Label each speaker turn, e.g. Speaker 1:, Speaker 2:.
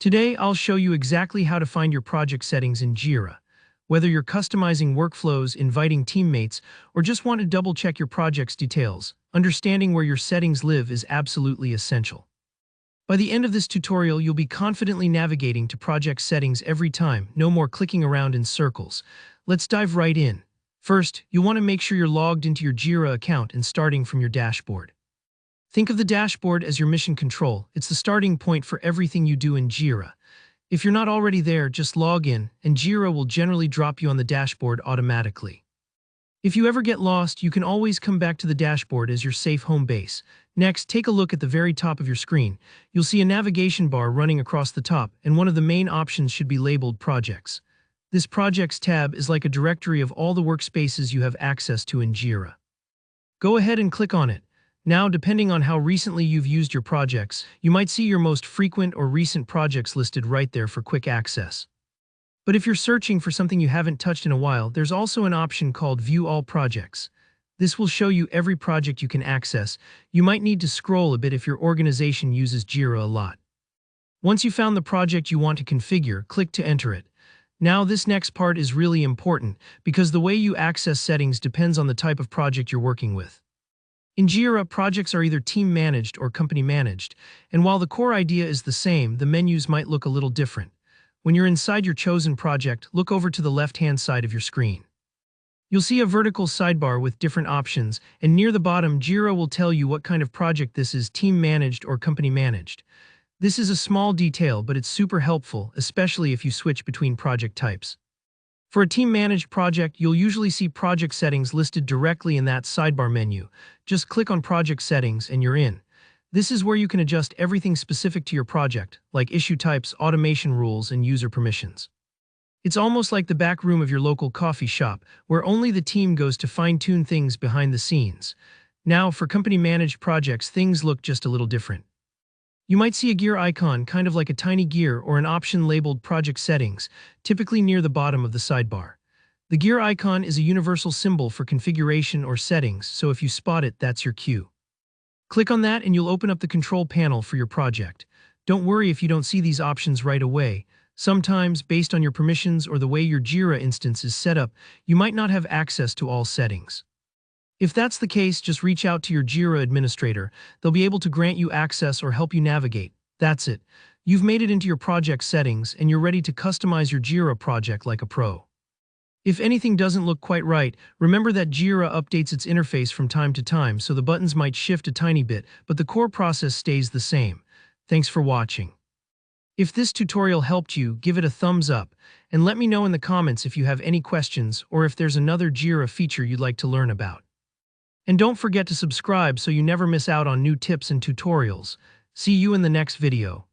Speaker 1: Today, I'll show you exactly how to find your project settings in Jira. Whether you're customizing workflows, inviting teammates, or just want to double-check your project's details, understanding where your settings live is absolutely essential. By the end of this tutorial, you'll be confidently navigating to project settings every time, no more clicking around in circles. Let's dive right in. First, you'll want to make sure you're logged into your Jira account and starting from your dashboard. Think of the dashboard as your mission control. It's the starting point for everything you do in Jira. If you're not already there, just log in, and Jira will generally drop you on the dashboard automatically. If you ever get lost, you can always come back to the dashboard as your safe home base. Next, take a look at the very top of your screen. You'll see a navigation bar running across the top, and one of the main options should be labeled Projects. This Projects tab is like a directory of all the workspaces you have access to in Jira. Go ahead and click on it. Now, depending on how recently you've used your projects, you might see your most frequent or recent projects listed right there for quick access. But if you're searching for something you haven't touched in a while, there's also an option called View All Projects. This will show you every project you can access. You might need to scroll a bit if your organization uses Jira a lot. Once you've found the project you want to configure, click to enter it. Now, this next part is really important because the way you access settings depends on the type of project you're working with. In Jira, projects are either team-managed or company-managed, and while the core idea is the same, the menus might look a little different. When you're inside your chosen project, look over to the left-hand side of your screen. You'll see a vertical sidebar with different options, and near the bottom, Jira will tell you what kind of project this is, team-managed or company-managed. This is a small detail, but it's super helpful, especially if you switch between project types. For a team-managed project, you'll usually see project settings listed directly in that sidebar menu. Just click on Project Settings and you're in. This is where you can adjust everything specific to your project, like issue types, automation rules, and user permissions. It's almost like the back room of your local coffee shop, where only the team goes to fine-tune things behind the scenes. Now, for company-managed projects, things look just a little different. You might see a gear icon, kind of like a tiny gear, or an option labeled Project Settings, typically near the bottom of the sidebar. The gear icon is a universal symbol for configuration or settings, so if you spot it, that's your cue. Click on that and you'll open up the control panel for your project. Don't worry if you don't see these options right away. Sometimes, based on your permissions or the way your Jira instance is set up, you might not have access to all settings. If that's the case, just reach out to your Jira administrator. They'll be able to grant you access or help you navigate. That's it. You've made it into your project settings and you're ready to customize your Jira project like a pro. If anything doesn't look quite right, remember that Jira updates its interface from time to time, so the buttons might shift a tiny bit, but the core process stays the same. Thanks for watching. If this tutorial helped you, give it a thumbs up, and let me know in the comments if you have any questions or if there's another Jira feature you'd like to learn about. And don't forget to subscribe so you never miss out on new tips and tutorials. See you in the next video.